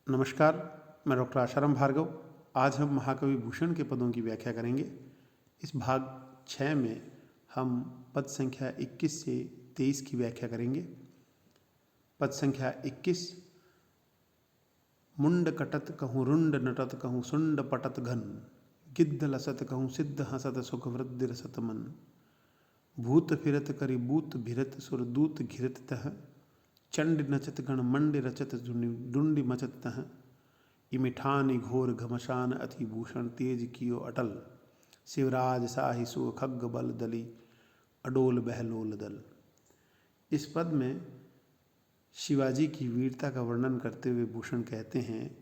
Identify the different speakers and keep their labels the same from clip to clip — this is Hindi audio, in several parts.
Speaker 1: नमस्कार, मैं डॉक्टर आशाराम भार्गव। आज हम महाकवि भूषण के पदों की व्याख्या करेंगे। इस भाग 6 में हम पद संख्या 21 से 23 की व्याख्या करेंगे। पद संख्या 21। मुंड कटत कहूँ रुंड नटत कहूँ सुंड पटत घन, गिद्ध लसत कहूँ सिद्ध हसत सुख वृद्धि रसत मन, भूत फिरत करि बूत भिरत सुरदूत घिरत तह, चंड नचत गण मंड रचत डुंडी मचत तह, इमिठान घोर घमशान अति भूषण तेज कियो अटल, शिवराज साहि सो खग्ग बल दली अडोल बहलोल दल। इस पद में शिवाजी की वीरता का वर्णन करते हुए भूषण कहते हैं,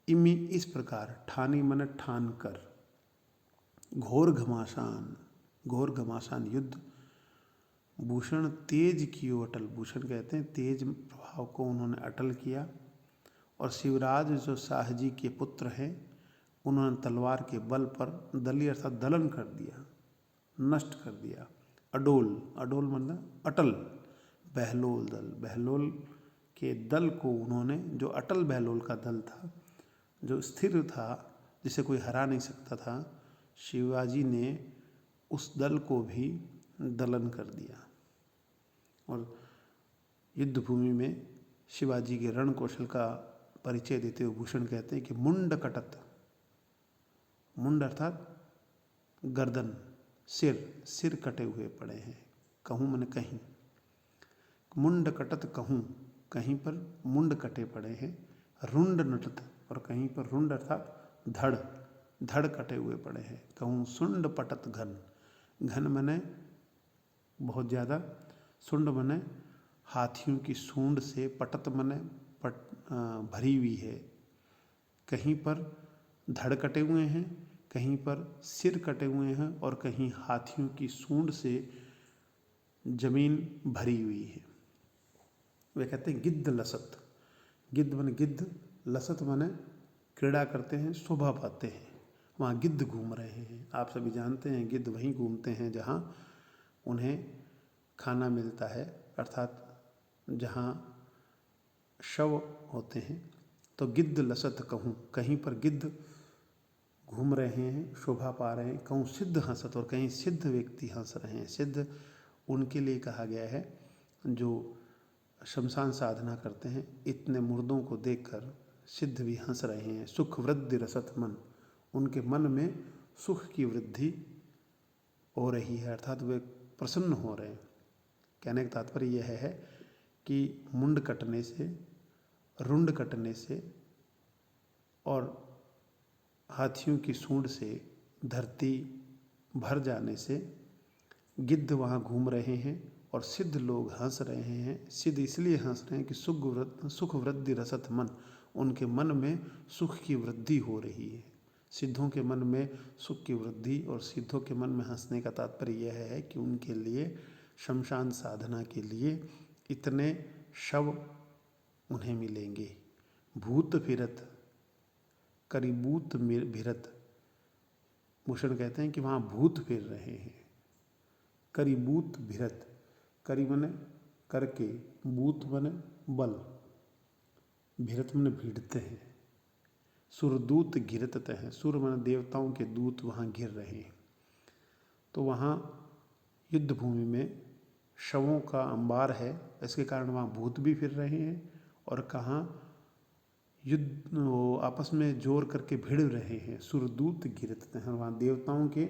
Speaker 1: इमि इस प्रकार ठानी मन ठान कर, घोर घमासान युद्ध, भूषण तेज कियो अटल। भूषण कहते हैं तेज प्रभाव को उन्होंने अटल किया। और शिवराज जो शाह जी के पुत्र हैं, उन्होंने तलवार के बल पर दली अर्थात दलन कर दिया, नष्ट कर दिया। अडोल, अडोल मतलब अटल, बहलोल दल, बहलोल के दल को उन्होंने, जो अटल बहलोल का दल था, जो स्थिर था, जिसे कोई हरा नहीं सकता था, शिवाजी ने उस दल को भी दलन कर दिया। और युद्ध भूमि में शिवाजी के रण कौशल का परिचय देते हुए भूषण कहते हैं कि मुंड कटत, मुंड अर्थात गर्दन, सिर, सिर कटे हुए पड़े हैं। कहूँ मन कहीं, मुंड कटत कहूँ, कहीं पर मुंड कटे पड़े हैं। रुंड नटत, और कहीं पर रुंड अर्थात धड़, धड़ कटे हुए पड़े हैं। कहूँ सुंड पटत घन, घन मने बहुत ज़्यादा, सुंड मने हाथियों की सूंड से, पटत मने भरी हुई है। कहीं पर धड़ कटे हुए हैं, कहीं पर सिर कटे हुए हैं, और कहीं हाथियों की सूंड से जमीन भरी हुई है। वे कहते हैं गिद्ध लसत, गिद्ध माने गिद्ध, लसत माने क्रीड़ा करते हैं, शोभा पाते हैं। वहाँ गिद्ध घूम रहे हैं। आप सभी जानते हैं गिद्ध वहीं घूमते हैं जहाँ उन्हें खाना मिलता है, अर्थात जहाँ शव होते हैं। तो गिद्ध लसत कहूँ, कहीं पर गिद्ध घूम रहे हैं, शोभा पा रहे हैं। कहूँ सिद्ध हंसत, और कहीं सिद्ध व्यक्ति हंस रहे हैं। सिद्ध उनके लिए कहा गया है जो शमशान साधना करते हैं। इतने मुर्दों को देखकर सिद्ध भी हंस रहे हैं। सुख वृद्धि रसत मन, उनके मन में सुख की वृद्धि हो रही है, अर्थात वे प्रसन्न हो रहे हैं। कहने का तात्पर्य यह है कि मुंड कटने से, रुंड कटने से और हाथियों की सूंड से धरती भर जाने से गिद्ध वहाँ घूम रहे हैं और सिद्ध लोग हंस रहे हैं। सिद्ध इसलिए हंस रहे हैं कि सुख वृद्धि रसत मन, उनके मन में सुख की वृद्धि हो रही है। सिद्धों के मन में सुख की वृद्धि, और सिद्धों के मन में हंसने का तात्पर्य यह है कि उनके लिए शमशान साधना के लिए इतने शव उन्हें मिलेंगे। भूत फिरत करीबूत भिरत, भूषण कहते हैं कि वहाँ भूत फिर रहे हैं। करीबूत भिरत, करी मने करके, बूत मने बल, भिरत मने भिड़ते हैं। सुरदूत घिरत हैं, सुर मने देवताओं के दूत वहाँ घिर रहे हैं। तो वहाँ युद्ध भूमि में शवों का अंबार है, इसके कारण वहाँ भूत भी फिर रहे हैं। और कहाँ युद्ध वो आपस में जोर करके भिड़ रहे हैं। सुरदूत घिरत हैं, वहाँ देवताओं के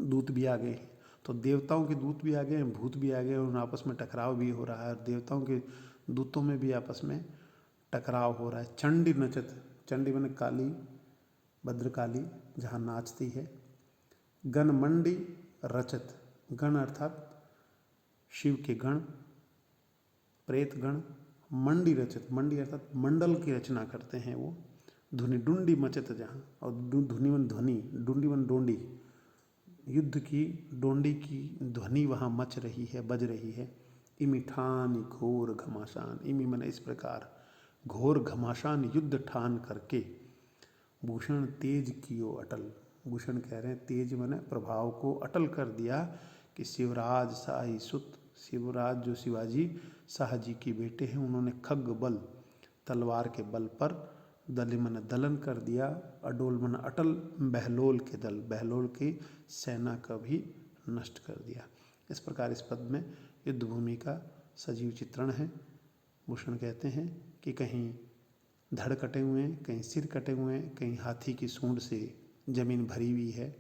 Speaker 1: दूत भी आ गए हैं। तो देवताओं के दूत भी आ गए हैं, भूत भी आ गए, और आपस में टकराव भी हो रहा है। और देवताओं के दूतों में भी आपस में टकराव हो रहा है। चंडी नचत, चंडी माने काली, भद्रकाली जहाँ नाचती है। गण मंडी रचत, गण अर्थात शिव के गण, प्रेत गण। मंडी रचत, मंडी अर्थात मंडल की रचना करते हैं वो। धुनि डुंडी मचत जहाँ, और धुनि मन ध्वनि, डुंडी मन डोंडी, युद्ध की डोंडी की ध्वनि वहाँ मच रही है, बज रही है। इमि ठान घोर घमासान, इमि मन इस प्रकार, घोर घमासान युद्ध ठान करके, भूषण तेज कियो अटल। भूषण कह रहे हैं तेज मने प्रभाव को अटल कर दिया कि शिवराज शाही सुत, शिवराज जो शिवाजी शाह जी के बेटे हैं, उन्होंने खग्ग बल तलवार के बल पर, दल मन दलन कर दिया, अडोल मन अटल, बहलोल के दल, बहलोल की सेना का भी नष्ट कर दिया। इस प्रकार इस पद में युद्ध भूमि का सजीव चित्रण है। भूषण कहते हैं कि कहीं धड़ कटे हुए हैं, कहीं सिर कटे हुए हैं, कहीं हाथी की सूंड से जमीन भरी हुई है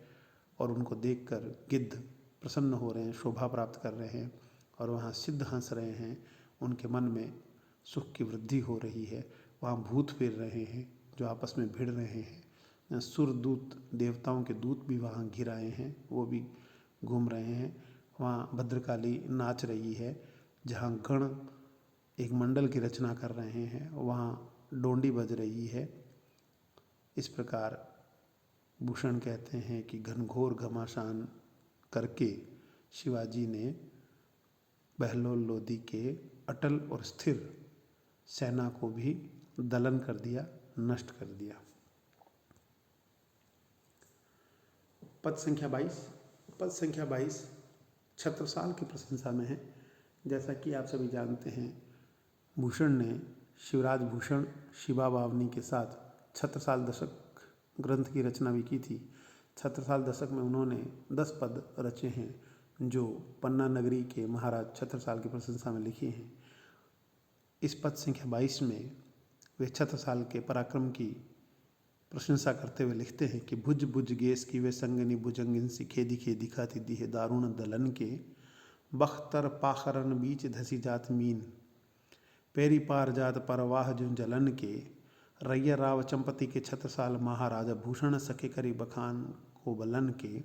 Speaker 1: और उनको देखकर गिद्ध प्रसन्न हो रहे हैं, शोभा प्राप्त कर रहे हैं और वहाँ सिद्ध हंस रहे हैं, उनके मन में सुख की वृद्धि हो रही है। वहाँ भूत फिर रहे हैं जो आपस में भिड़ रहे हैं, सुरदूत देवताओं के दूत भी वहाँ घिर आए हैं, वो भी घूम रहे हैं। वहाँ भद्रकाली नाच रही है, जहाँ गण एक मंडल की रचना कर रहे हैं, वहाँ डोंडी बज रही है। इस प्रकार भूषण कहते हैं कि घनघोर घमासान करके शिवाजी ने बहलोल लोदी के अटल और स्थिर सेना को भी दलन कर दिया, नष्ट कर दिया। पद संख्या 22। पद संख्या 22 छत्रसाल की प्रशंसा में है। जैसा कि आप सभी जानते हैं, भूषण ने शिवराज भूषण शिवा बावनी के साथ छत्रसाल दशक ग्रंथ की रचना भी की थी। छत्रसाल दशक में उन्होंने 10 पद रचे हैं जो पन्ना नगरी के महाराज छत्रसाल की प्रशंसा में लिखे हैं। इस पद संख्या 22 में वे छत्रसाल के पराक्रम की प्रशंसा करते हुए लिखते हैं कि भुज भुज गेस की वे संगनी भुजंगिन सी खेदी खेदी खाती दी है दारुण दलन के, बख्तर पाखरन बीच धसी जात मीन, पेरी पार जात परवाह जो जलन के, रैया राव चंपति के छत्रसाल महाराजा भूषण सके करी बखान को बलन के,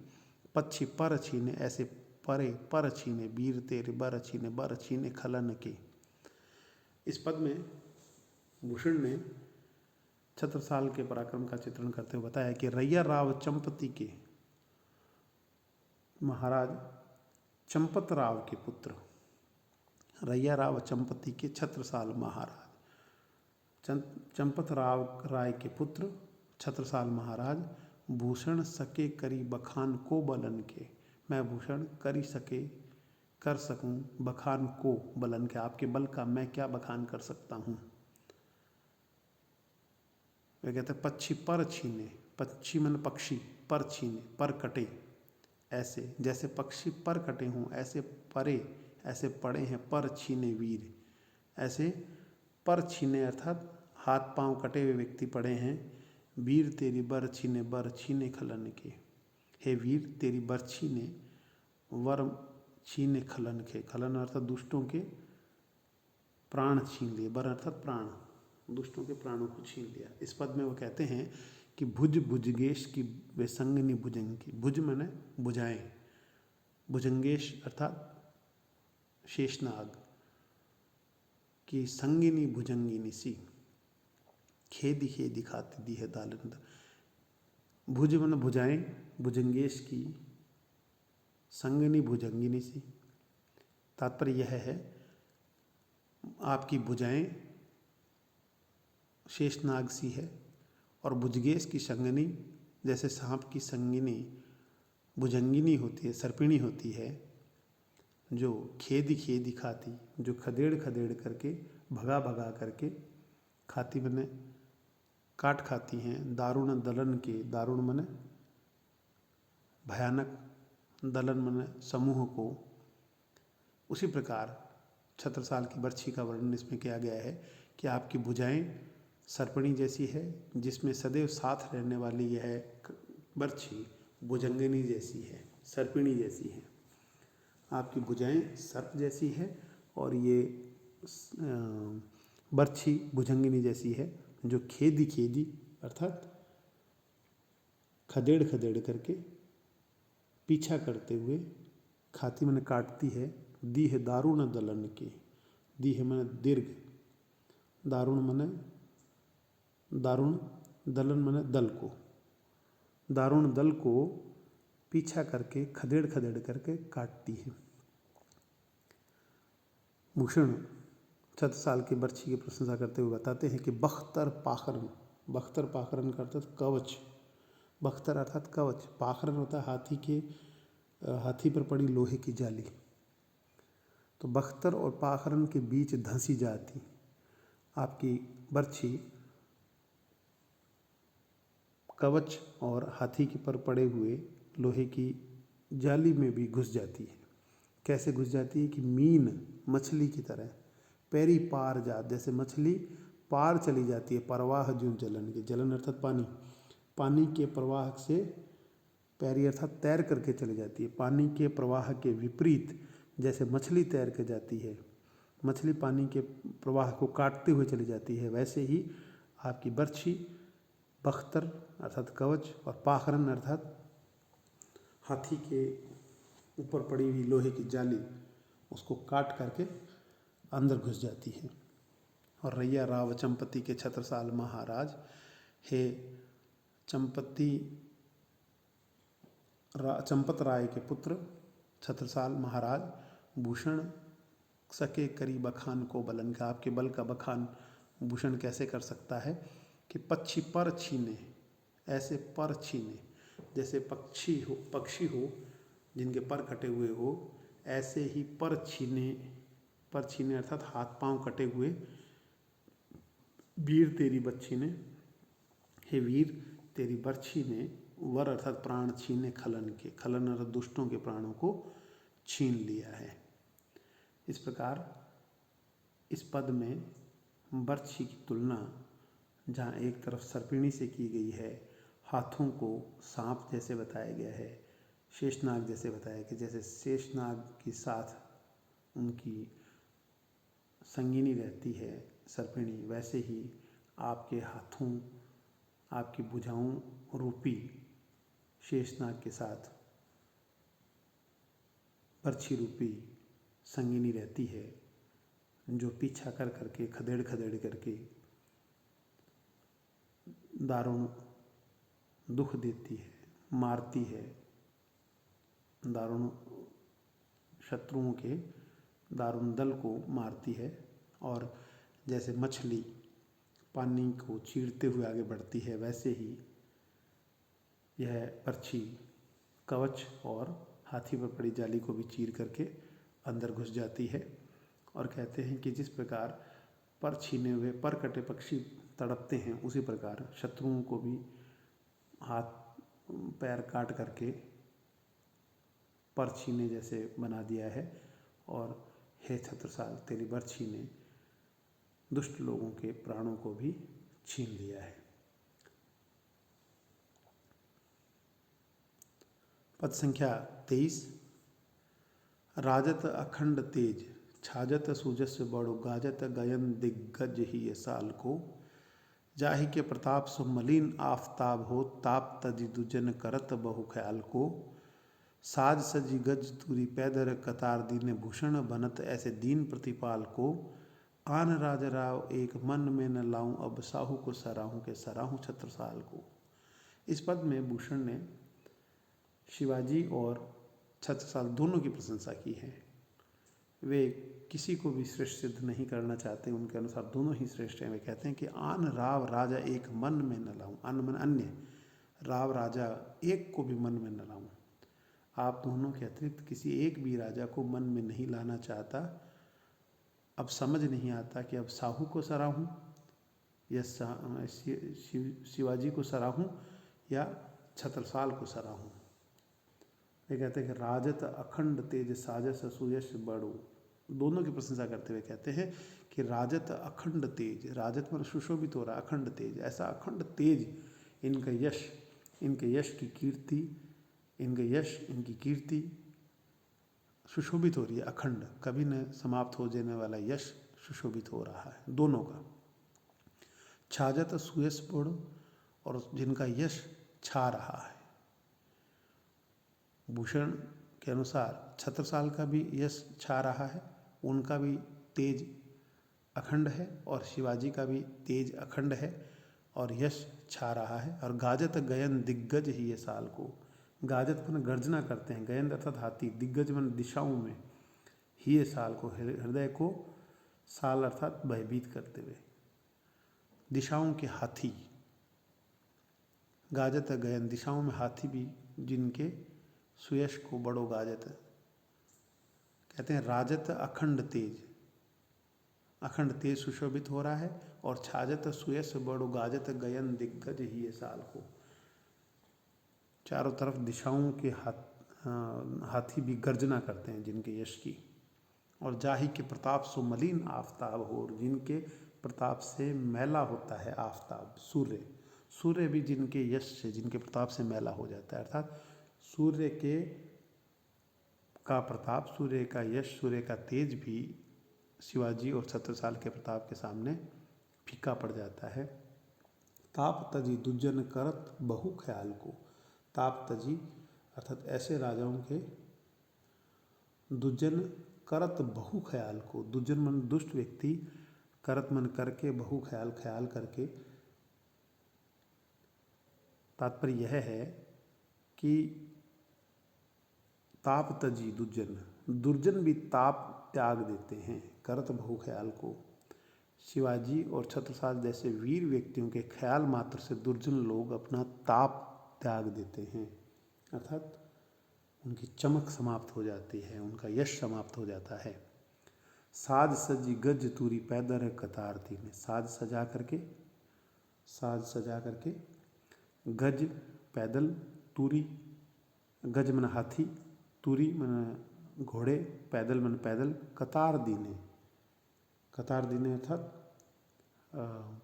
Speaker 1: पक्षी पर छीने ऐसे परे पर छीने, वीर तेरे बर छीने खलन के। इस पद में भूषण ने छत्रसाल के पराक्रम का चित्रण करते हुए बताया कि रैया राव चंपति के महाराज चंपत राव के पुत्र, रैया राव चंपति के छत्रसाल महाराज चंपत राव राय के पुत्र छत्रसाल महाराज भूषण सके करी बखान को बलन के, मैं भूषण करी सके कर सकूं बखान को बलन के, आपके बल का मैं क्या बखान कर सकता हूँ। वे कहते हैं पक्षी पर छीने, पक्षी मन पक्षी, पर छीने पर कटे, ऐसे जैसे पक्षी पर कटे हों ऐसे परे ऐसे पड़े हैं पर छीने वीर, ऐसे पर छीने अर्थात हाथ पांव कटे हुए व्यक्ति पड़े हैं। वीर तेरी बर छीने खलन के, हे वीर तेरी बरछी ने वर छीने खलन के, खलन अर्थात दुष्टों के प्राण छीन लिए, बर अर्थात प्राण, दुष्टों के प्राणों को छीन लिया। इस पद में वो कहते हैं कि भुज भुजगेश की वे संगनी भुजंगी, भुज माने बुझाएं, भुजंगेश अर्थात शेषनाग की संगिनी भुजंगिनी सी, खेदी खेदी खाती दी है दालिंद, भुज मन भुजाएं, भुजंगेश की संगिनी भुजंगिनी सी। तात्पर्य यह है आपकी भुजाएं शेषनाग सी है और भुजगेश की संगिनी जैसे सांप की संगिनी भुजंगिनी होती है, सर्पिणी होती है, जो खेदी खेदी खाती, जो खदेड़ खदेड़ करके भगा भगा करके खाती मने काट खाती हैं, दारुण दलन के, दारुण मने भयानक, दलन मने समूह को। उसी प्रकार छत्रसाल की बरछी का वर्णन इसमें किया गया है कि आपकी भुजाएं सर्पिणी जैसी है, जिसमें सदैव साथ रहने वाली यह बरछी भुजंगिनी जैसी है, सर्पिणी जैसी है। आपकी भुजाएं सर्प जैसी है और ये बरछी भुजंगिनी जैसी है, जो खेदी खेदी अर्थात खदेड़ खदेड़ करके पीछा करते हुए खाती मन काटती है। दी है दारुण दलन के, दी है मन दीर्घ, दारुण मन दारुण, दलन मन दल को, दारुण दल को पीछा करके खदेड़ खदेड़ करके काटती है। भूषण छत्रसाल की बरछी की प्रशंसा करते हुए बताते हैं कि बख्तर पाखरन, बख्तर पाखरन का अर्थात कवच, बख्तर अर्थात कवच, पाखरन होता है हाथी पर पड़ी लोहे की जाली, तो बख्तर और पाखरन के बीच धंसी जाती, आपकी बर्छी कवच और हाथी के पर पड़े हुए लोहे की जाली में भी घुस जाती है। कैसे घुस जाती है कि मीन मछली की तरह पैरी पार जात, जैसे मछली पार चली जाती है। प्रवाह जो जलन के, जलन अर्थात पानी, पानी के प्रवाह से पैरी अर्थात तैर करके चली जाती है। पानी के प्रवाह के विपरीत जैसे मछली तैर के जाती है, मछली पानी के प्रवाह को काटते हुए चली जाती है, वैसे ही आपकी बर्छी बख्तर अर्थात कवच और पाखरन अर्थात हाथी के ऊपर पड़ी हुई लोहे की जाली, उसको काट करके अंदर घुस जाती है। और रैया राव चंपति के छत्रसाल महाराज, हे चंपत राय के पुत्र छत्रसाल महाराज, भूषण सके करी बखान को बलन का। आपके बल का बखान भूषण कैसे कर सकता है कि पक्षी पर छीने, ऐसे पर छीने, जैसे पक्षी हो जिनके पर कटे हुए हो, ऐसे ही पर छीने अर्थात हाथ पांव कटे हुए। वीर तेरी बच्ची ने, हे वीर तेरी बर्छी ने, वर अर्थात प्राण छीने खलन के, खलन अर्थात दुष्टों के प्राणों को छीन लिया है। इस प्रकार इस पद में बर्छी की तुलना जहाँ एक तरफ सर्पिणी से की गई है, हाथों को सांप जैसे बताया गया है, शेषनाग जैसे बताया कि जैसे शेषनाग के साथ उनकी संगिनी रहती है सर्पिणी, वैसे ही आपके हाथों, आपकी भुजाओं रूपी शेषनाग के साथ बर्छी रूपी संगिनी रहती है, जो पीछा कर करके खदेड़ खदेड़ करके दारुण दुख देती है, मारती है, दारुण शत्रुओं के दारुण दल को मारती है। और जैसे मछली पानी को चीरते हुए आगे बढ़ती है, वैसे ही यह बर्छी कवच और हाथी पर पड़ी जाली को भी चीर करके अंदर घुस जाती है। और कहते हैं कि जिस प्रकार पर छीने हुए पर कटे पक्षी तड़पते हैं, उसी प्रकार शत्रुओं को भी हाथ पैर काट करके पर छीने जैसे बना दिया है। और हे छत्रसाल, तेरी बर्छी ने दुष्ट लोगों के प्राणों को भी छीन लिया है। पद संख्या 23। राजत अखंड तेज, छाजत सूजस बड़ो, गाजत गयन दिग्गज ही साल को। जाहि के प्रताप सो मलिन आफताब हो, ताप तजि दुजन करत बहु ख्याल को। साज सजी गज तुरी पैदर कतार दीने, भूषण बनत ऐसे दीन प्रतिपाल को। आन राज राव एक मन में न लाऊं, अब साहू को सराहूं के सराहूं छत्रसाल को। इस पद में भूषण ने शिवाजी और छत्रसाल दोनों की प्रशंसा की है। वे किसी को भी श्रेष्ठ सिद्ध नहीं करना चाहते, उनके अनुसार दोनों ही श्रेष्ठ हैं। वे कहते हैं कि आन राव राजा एक मन में न लाऊं, अन मन अन्य, राव राजा एक को भी मन में न लाऊं। आप दोनों के अतिरिक्त किसी एक भी राजा को मन में नहीं लाना चाहता। अब समझ नहीं आता कि अब साहू को सराहूं या शिवाजी को सराहूं या छत्रसाल को सराहूं। वे कहते हैं कि राजत अखंड तेज, साजस सुयश बड़ो। दोनों की प्रशंसा करते हुए कहते हैं कि राजत अखंड तेज, राजत मतलब सुशोभित हो रहा, अखंड तेज, ऐसा अखंड तेज इनका यश, इनके यश की कीर्ति, इनके यश, इनकी कीर्ति सुशोभित हो रही है, अखंड, कभी न समाप्त हो जाने वाला यश सुशोभित हो रहा है दोनों का। छाजत सुयश बड़, और जिनका यश छा रहा है। भूषण के अनुसार छत्रसाल का भी यश छा रहा है, उनका भी तेज अखंड है, और शिवाजी का भी तेज अखंड है और यश छा रहा है। और गाजत गयन दिग्गज ही ये साल को, गाजत मन गर्जना करते हैं, गयन अर्थात हाथी, दिग्गज मन दिशाओं में, ही ये साल को हृदय को, साल अर्थात भयभीत करते हुए, दिशाओं के हाथी। गाजत गयन, दिशाओं में हाथी भी जिनके सुयश को बड़ो गाजत कहते हैं। राजत अखंड तेज, अखंड तेज सुशोभित हो रहा है और छाजत सुयस बड़ो गाजत गयन दिग्गज ही ये साल को। चारों तरफ दिशाओं के हाथी भी गर्जना करते हैं जिनके यश की। और जाहि के प्रताप सो मलिन आफताब हो, जिनके प्रताप से मैला होता है आफताब, सूर्य। सूर्य भी जिनके यश से, जिनके प्रताप से मैला हो जाता है, अर्थात सूर्य का प्रताप, सूर्य का यश, सूर्य का तेज भी शिवाजी और छत्रसाल के प्रताप के सामने फीका पड़ जाता है। ताप तजी दुज्जन करत बहु ख्याल को। ताप तजी अर्थात ऐसे राजाओं के, दुज्जन करत बहु ख्याल को, दुज्जन मन दुष्ट व्यक्ति, करत मन करके, बहु ख्याल ख्याल करके। तात्पर्य यह है कि ताप तजी दुर्जन, दुर्जन भी ताप त्याग देते हैं करत बहु ख्याल को। शिवाजी और छत्रसाल जैसे वीर व्यक्तियों के ख्याल मात्र से दुर्जन लोग अपना ताप त्याग देते हैं, अर्थात उनकी चमक समाप्त हो जाती है, उनका यश समाप्त हो जाता है। साज सजी गज तूरी पैदर कतार थी में, साज सजा करके गज पैदल, तूरी गज मन हाथी, तूरी मन घोड़े, पैदल मन पैदल, कतार दीने अर्थात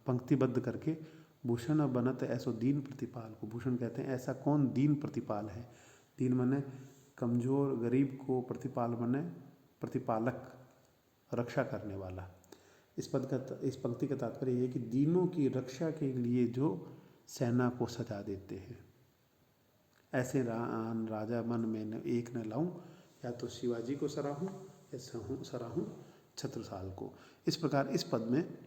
Speaker 1: पंक्तिबद्ध करके। भूषण बनत ऐसो दीन प्रतिपाल को, भूषण कहते हैं ऐसा कौन दीन प्रतिपाल है। दीन माने कमजोर गरीब को, प्रतिपाल माने प्रतिपालक, रक्षा करने वाला। इस पंक्ति का तात्पर्य यह है कि दीनों की रक्षा के लिए जो सेना को सजा देते हैं, ऐसे राजा मन में एक न लाऊं, या तो शिवाजी को सराहूं या सराहूं छत्रसाल को। इस प्रकार इस पद में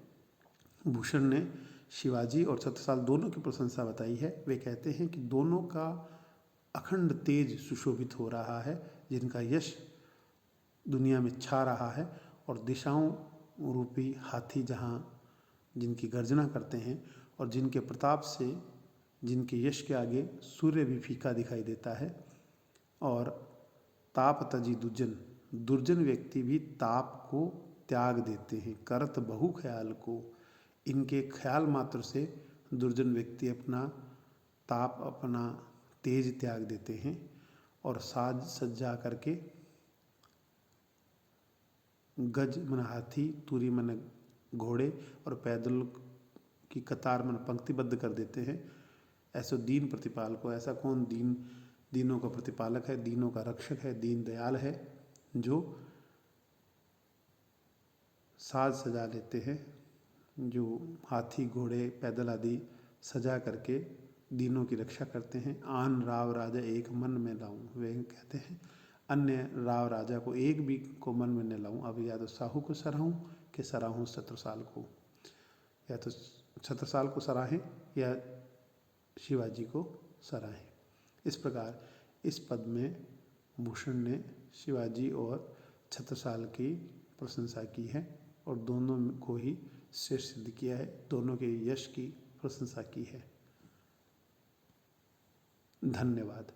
Speaker 1: भूषण ने शिवाजी और छत्रसाल दोनों की प्रशंसा बताई है। वे कहते हैं कि दोनों का अखंड तेज सुशोभित हो रहा है, जिनका यश दुनिया में छा रहा है, और दिशाओं रूपी हाथी जहाँ जिनकी गर्जना करते हैं, और जिनके प्रताप से, जिनके यश के आगे सूर्य भी फीका दिखाई देता है। और ताप तजी दुर्जन व्यक्ति भी ताप को त्याग देते हैं, करत बहु ख्याल को। इनके ख्याल मात्र से दुर्जन व्यक्ति अपना ताप, अपना तेज त्याग देते हैं। और साज सज्जा करके गज मन हाथी, तूरी मन घोड़े, और पैदल की कतार मन पंक्तिबद्ध कर देते हैं। ऐसो दीन प्रतिपाल को, ऐसा कौन दीनों का प्रतिपालक है, दीनों का रक्षक है, दीन दयाल है, जो साज सजा लेते हैं, जो हाथी घोड़े पैदल आदि सजा करके दीनों की रक्षा करते हैं। आन राव राजा एक मन में लाऊं, वे कहते हैं अन्य राव राजा को एक भी को मन में न लाऊं। अब या तो साहू को सराहूं कि सराहूं छत्रसाल को, या तो छत्रसाल को सराहें या शिवाजी को सराहें। इस प्रकार इस पद में भूषण ने शिवाजी और छत्रसाल की प्रशंसा की है, और दोनों को ही श्रेष्ठ सिद्ध किया है, दोनों के यश की प्रशंसा की है। धन्यवाद।